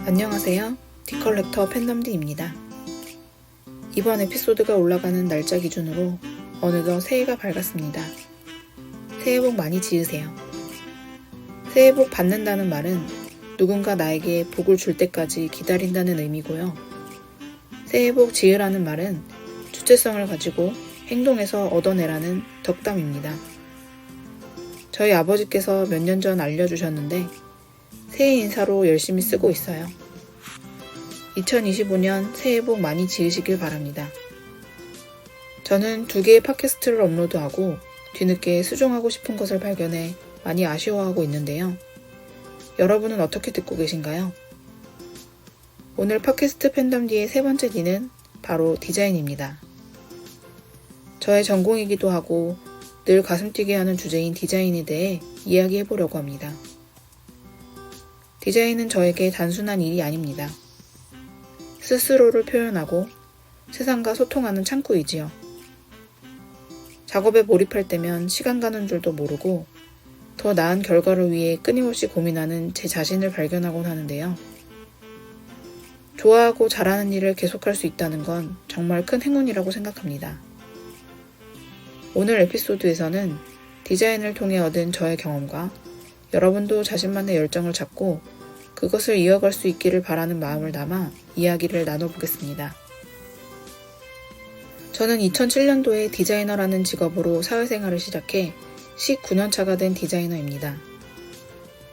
안녕하세요. 디컬렉터 팬덤디입니다. 이번 에피소드가 올라가는 날짜 기준으로 어느덧 새해가 밝았습니다. 새해 복 많이 지으세요. 새해 복 받는다는 말은 누군가 나에게 복을 줄 때까지 기다린다는 의미고요. 새해 복 지으라는 말은 주체성을 가지고 행동에서 얻어내라는 덕담입니다. 저희 아버지께서 몇 년 전 알려주셨는데 새해 인사로 열심히 쓰고 있어요. 2025년 새해 복 많이 지으시길 바랍니다. 저는 2개의 팟캐스트를 업로드하고 뒤늦게 수정하고 싶은 것을 발견해 많이 아쉬워하고 있는데요. 여러분은 어떻게 듣고 계신가요? 오늘 팟캐스트 팬덤디의 세 번째 D는 바로 디자인입니다. 저의 전공이기도 하고 늘 가슴 뛰게 하는 주제인 디자인에 대해 이야기해보려고 합니다. 디자인은 저에게 단순한 일이 아닙니다. 스스로를 표현하고 세상과 소통하는 창구이지요. 작업에 몰입할 때면 시간 가는 줄도 모르고 더 나은 결과를 위해 끊임없이 고민하는 제 자신을 발견하곤 하는데요. 좋아하고 잘하는 일을 계속할 수 있다는 건 정말 큰 행운이라고 생각합니다. 오늘 에피소드에서는 디자인을 통해 얻은 저의 경험과 여러분도 자신만의 열정을 찾고 그것을 이어갈 수 있기를 바라는 마음을 담아 이야기를 나눠보겠습니다. 저는 2007년도에 디자이너라는 직업으로 사회생활을 시작해 19년차가 된 디자이너입니다.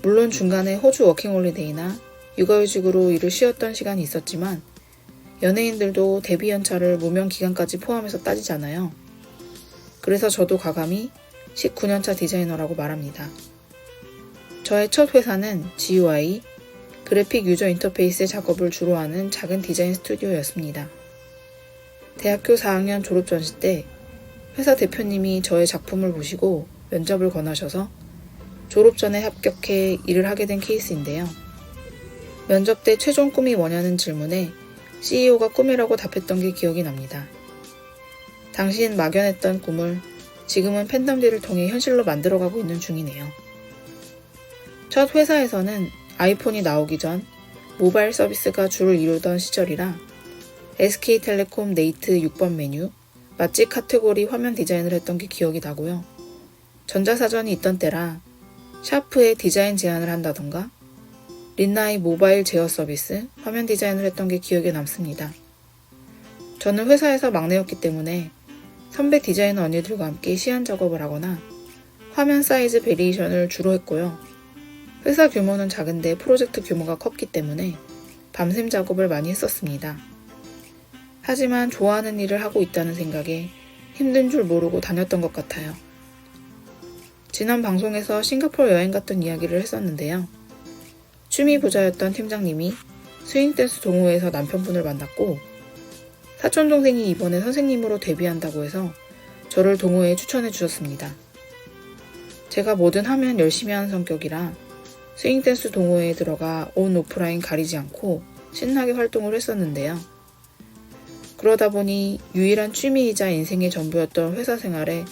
물론 중간에 호주 워킹홀리데이나 육아휴직으로 일을 쉬었던 시간이 있었지만 연예인들도 데뷔 연차를 무명 기간까지 포함해서 따지잖아요. 그래서 저도 과감히 19년차 디자이너라고 말합니다. 저의 첫 회사는 GUI, 그래픽 유저 인터페이스 작업을 주로 하는 작은 디자인 스튜디오였습니다. 대학교 4학년 졸업 전시 때 회사 대표님이 저의 작품을 보시고 면접을 권하셔서 졸업 전에 합격해 일을 하게 된 케이스인데요. 면접 때 최종 꿈이 뭐냐는 질문에 CEO가 꿈이라고 답했던 게 기억이 납니다. 당시엔 막연했던 꿈을 지금은 팬덤디를 통해 현실로 만들어가고 있는 중이네요. 첫 회사에서는 아이폰이 나오기 전 모바일 서비스가 주를 이루던 시절이라 SK텔레콤 네이트 6번 메뉴, 맛집 카테고리 화면 디자인을 했던 게 기억이 나고요. 전자사전이 있던 때라 샤프에 디자인 제안을 한다던가 린나이 모바일 제어 서비스 화면 디자인을 했던 게 기억에 남습니다. 저는 회사에서 막내였기 때문에 선배 디자이너 언니들과 함께 시안 작업을 하거나 화면 사이즈 베리에이션을 주로 했고요. 회사 규모는 작은데 프로젝트 규모가 컸기 때문에 밤샘 작업을 많이 했었습니다. 하지만 좋아하는 일을 하고 있다는 생각에 힘든 줄 모르고 다녔던 것 같아요. 지난 방송에서 싱가포르 여행 갔던 이야기를 했었는데요. 취미 부자였던 팀장님이 스윙댄스 동호회에서 남편분을 만났고 사촌동생이 이번에 선생님으로 데뷔한다고 해서 저를 동호회에 추천해 주셨습니다. 제가 뭐든 하면 열심히 하는 성격이라 스윙댄스 동호회에 들어가 온 오프라인 가리지 않고 신나게 활동을 했었는데요. 그러다 보니 유일한 취미이자 인생의 전부였던 회사 생활에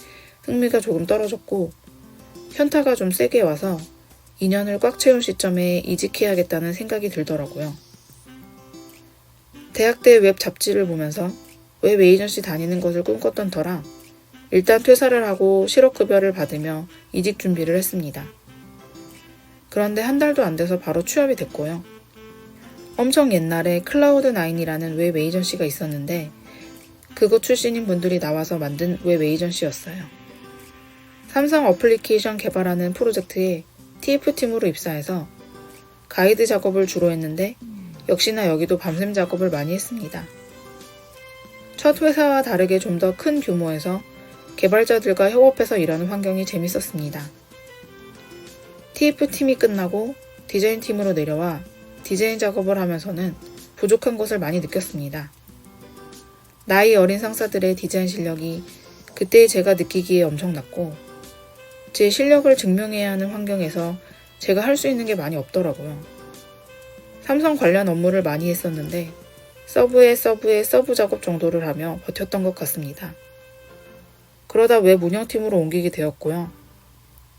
흥미가 조금 떨어졌고 현타가 좀 세게 와서 2년을 꽉 채운 시점에 이직해야겠다는 생각이 들더라고요. 대학 때 웹 잡지를 보면서 웹 에이전시 다니는 것을 꿈꿨던 터라 일단 퇴사를 하고 실업급여를 받으며 이직 준비를 했습니다. 그런데 한 달도 안 돼서 바로 취업이 됐고요. 엄청 옛날에 클라우드9이라는 웹 에이전시가 있었는데 그곳 출신인 분들이 나와서 만든 웹 에이전시였어요. 삼성 어플리케이션 개발하는 프로젝트에 TF팀으로 입사해서 가이드 작업을 주로 했는데 역시나 여기도 밤샘 작업을 많이 했습니다. 첫 회사와 다르게 좀 더 큰 규모에서 개발자들과 협업해서 일하는 환경이 재밌었습니다. TF팀이 끝나고 디자인팀으로 내려와 디자인 작업을 하면서는 부족한 것을 많이 느꼈습니다. 나이 어린 상사들의 디자인 실력이 그때의 제가 느끼기에 엄청났고 제 실력을 증명해야 하는 환경에서 제가 할 수 있는 게 많이 없더라고요. 삼성 관련 업무를 많이 했었는데 서브에 서브 작업 정도를 하며 버텼던 것 같습니다. 그러다 웹 운영팀으로 옮기게 되었고요.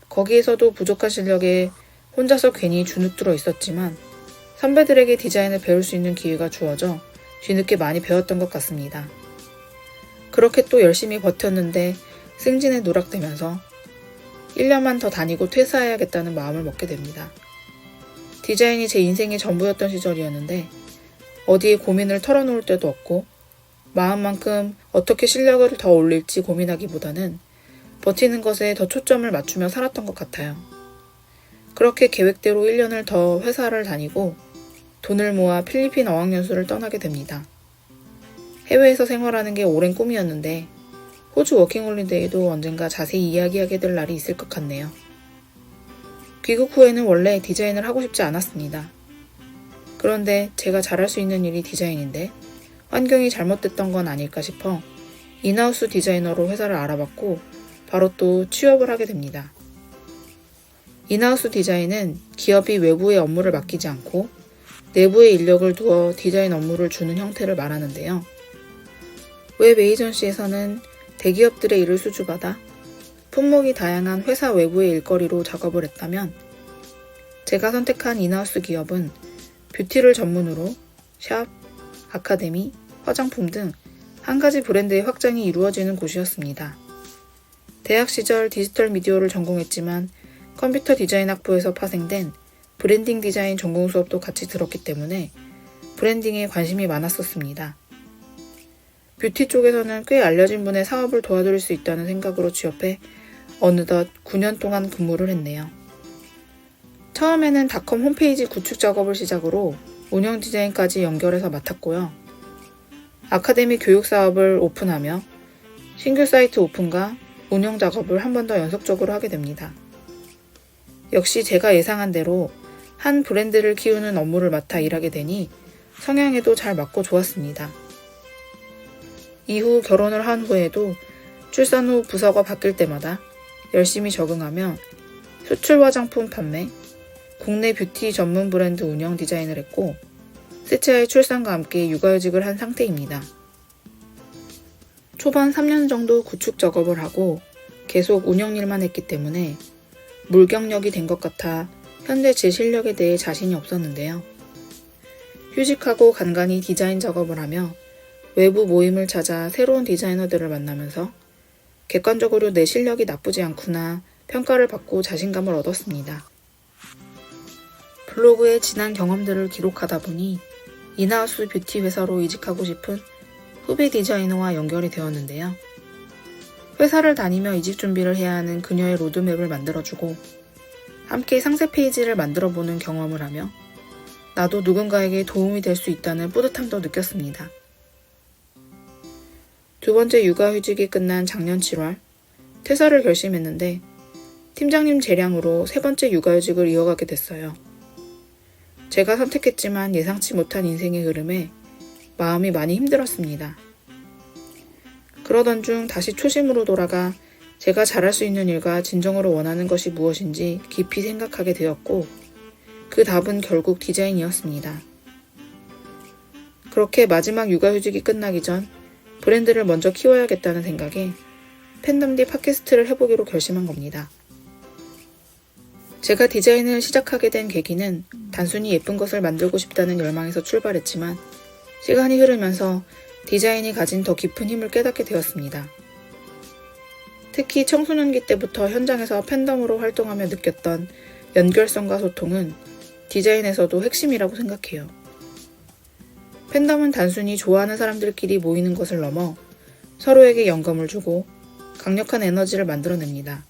거기에서도 부족한 실력에 혼자서 괜히 주눅 들어 있었지만 선배들에게 디자인을 배울 수 있는 기회가 주어져 뒤늦게 많이 배웠던 것 같습니다. 그렇게 또 열심히 버텼는데 승진에 누락되면서 1년만 더 다니고 퇴사해야겠다는 마음을 먹게 됩니다. 디자인이 제 인생의 전부였던 시절이었는데 어디에 고민을 털어놓을 데도 없고 마음만큼 어떻게 실력을 더 올릴지 고민하기보다는 버티는 것에 더 초점을 맞추며 살았던 것 같아요. 그렇게 계획대로 1년을 더 회사를 다니고 돈을 모아 필리핀 어학연수를 떠나게 됩니다. 해외에서 생활하는 게 오랜 꿈이었는데 호주 워킹홀리데이도 언젠가 자세히 이야기하게 될 날이 있을 것 같네요. 귀국 후에는 원래 디자인을 하고 싶지 않았습니다. 그런데 제가 잘할 수 있는 일이 디자인인데 환경이 잘못됐던 건 아닐까 싶어 인하우스 디자이너로 회사를 알아봤고 바로 또 취업을 하게 됩니다. 인하우스 디자인은 기업이 외부의 업무를 맡기지 않고 내부의 인력을 두어 디자인 업무를 주는 형태를 말하는데요. 웹 에이전시에서는 대기업들의 일을 수주받아 품목이 다양한 회사 외부의 일거리로 작업을 했다면 제가 선택한 인하우스 기업은 뷰티를 전문으로 샵, 아카데미, 화장품 등 한 가지 브랜드의 확장이 이루어지는 곳이었습니다. 대학 시절 디지털 미디어를 전공했지만 컴퓨터 디자인 학부에서 파생된 브랜딩 디자인 전공 수업도 같이 들었기 때문에 브랜딩에 관심이 많았었습니다. 뷰티 쪽에서는 꽤 알려진 분의 사업을 도와드릴 수 있다는 생각으로 취업해 어느덧 9년 동안 근무를 했네요. 처음에는 닷컴 홈페이지 구축 작업을 시작으로 운영 디자인까지 연결해서 맡았고요. 아카데미 교육 사업을 오픈하며 신규 사이트 오픈과 운영 작업을 한 번 더 연속적으로 하게 됩니다. 역시 제가 예상한 대로 한 브랜드를 키우는 업무를 맡아 일하게 되니 성향에도 잘 맞고 좋았습니다. 이후 결혼을 한 후에도 출산 후 부서가 바뀔 때마다 열심히 적응하며 수출 화장품 판매, 국내 뷰티 전문 브랜드 운영 디자인을 했고 셋째아이 출산과 함께 육아휴직을 한 상태입니다. 초반 3년 정도 구축 작업을 하고 계속 운영 일만 했기 때문에 물경력이 된 것 같아 현재 제 실력에 대해 자신이 없었는데요. 휴직하고 간간히 디자인 작업을 하며 외부 모임을 찾아 새로운 디자이너들을 만나면서 객관적으로 내 실력이 나쁘지 않구나 평가를 받고 자신감을 얻었습니다. 블로그에 지난 경험들을 기록하다 보니 인하우스 뷰티 회사로 이직하고 싶은 후배 디자이너와 연결이 되었는데요. 회사를 다니며 이직 준비를 해야 하는 그녀의 로드맵을 만들어주고 함께 상세 페이지를 만들어보는 경험을 하며 나도 누군가에게 도움이 될 수 있다는 뿌듯함도 느꼈습니다. 두 번째 육아휴직이 끝난 작년 7월 퇴사를 결심했는데 팀장님 재량으로 세 번째 육아휴직을 이어가게 됐어요. 제가 선택했지만 예상치 못한 인생의 흐름에 마음이 많이 힘들었습니다. 그러던 중 다시 초심으로 돌아가 제가 잘할 수 있는 일과 진정으로 원하는 것이 무엇인지 깊이 생각하게 되었고 그 답은 결국 디자인이었습니다. 그렇게 마지막 육아휴직이 끝나기 전 브랜드를 먼저 키워야겠다는 생각에 팬덤디 팟캐스트를 해보기로 결심한 겁니다. 제가 디자인을 시작하게 된 계기는 단순히 예쁜 것을 만들고 싶다는 열망에서 출발했지만 시간이 흐르면서 디자인이 가진 더 깊은 힘을 깨닫게 되었습니다. 특히 청소년기 때부터 현장에서 팬덤으로 활동하며 느꼈던 연결성과 소통은 디자인에서도 핵심이라고 생각해요. 팬덤은 단순히 좋아하는 사람들끼리 모이는 것을 넘어 서로에게 영감을 주고 강력한 에너지를 만들어냅니다.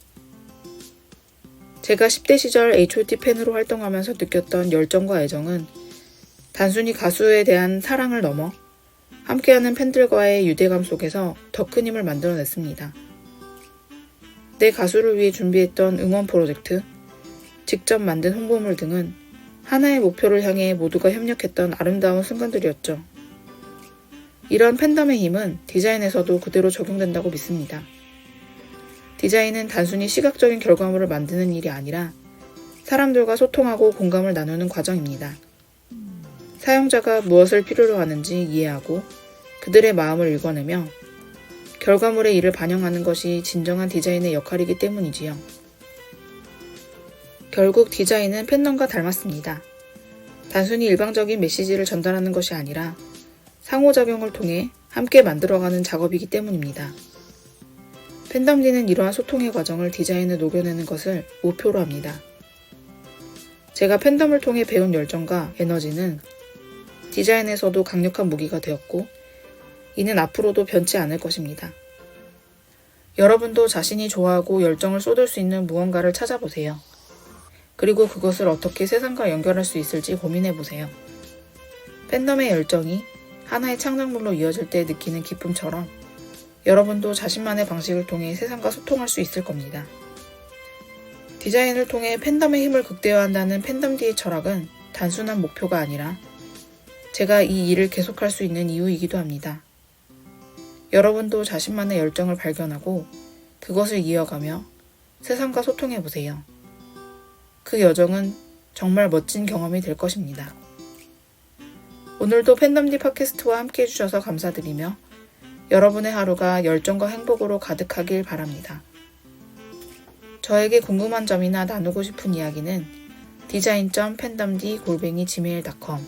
제가 10대 시절 H.O.T 팬으로 활동하면서 느꼈던 열정과 애정은 단순히 가수에 대한 사랑을 넘어 함께하는 팬들과의 유대감 속에서 더 큰 힘을 만들어냈습니다. 내 가수를 위해 준비했던 응원 프로젝트, 직접 만든 홍보물 등은 하나의 목표를 향해 모두가 협력했던 아름다운 순간들이었죠. 이런 팬덤의 힘은 디자인에서도 그대로 적용된다고 믿습니다. 디자인은 단순히 시각적인 결과물을 만드는 일이 아니라 사람들과 소통하고 공감을 나누는 과정입니다. 사용자가 무엇을 필요로 하는지 이해하고 그들의 마음을 읽어내며 결과물의 일을 반영하는 것이 진정한 디자인의 역할이기 때문이지요. 결국 디자인은 팬덤과 닮았습니다. 단순히 일방적인 메시지를 전달하는 것이 아니라 상호작용을 통해 함께 만들어가는 작업이기 때문입니다. 팬덤디는 이러한 소통의 과정을 디자인에 녹여내는 것을 목표로 합니다. 제가 팬덤을 통해 배운 열정과 에너지는 디자인에서도 강력한 무기가 되었고, 이는 앞으로도 변치 않을 것입니다. 여러분도 자신이 좋아하고 열정을 쏟을 수 있는 무언가를 찾아보세요. 그리고 그것을 어떻게 세상과 연결할 수 있을지 고민해보세요. 팬덤의 열정이 하나의 창작물로 이어질 때 느끼는 기쁨처럼 여러분도 자신만의 방식을 통해 세상과 소통할 수 있을 겁니다. 디자인을 통해 팬덤의 힘을 극대화한다는 팬덤디의 철학은 단순한 목표가 아니라 제가 이 일을 계속할 수 있는 이유이기도 합니다. 여러분도 자신만의 열정을 발견하고 그것을 이어가며 세상과 소통해보세요. 그 여정은 정말 멋진 경험이 될 것입니다. 오늘도 팬덤디 팟캐스트와 함께 해주셔서 감사드리며 여러분의 하루가 열정과 행복으로 가득하길 바랍니다. 저에게 궁금한 점이나 나누고 싶은 이야기는 design.fandomd@gmail.com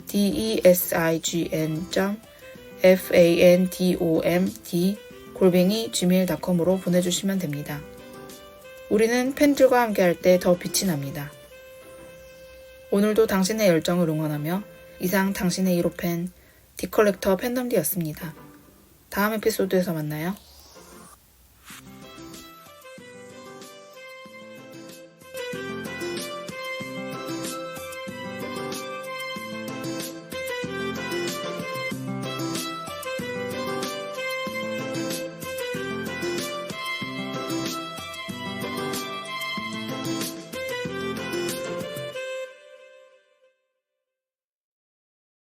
design.fandomd@gmail.com으로 보내주시면 됩니다. 우리는 팬들과 함께할 때 더 빛이 납니다. 오늘도 당신의 열정을 응원하며 이상 당신의 1호 팬 디컬렉터 팬덤디였습니다. 다음 에피소드에서 만나요.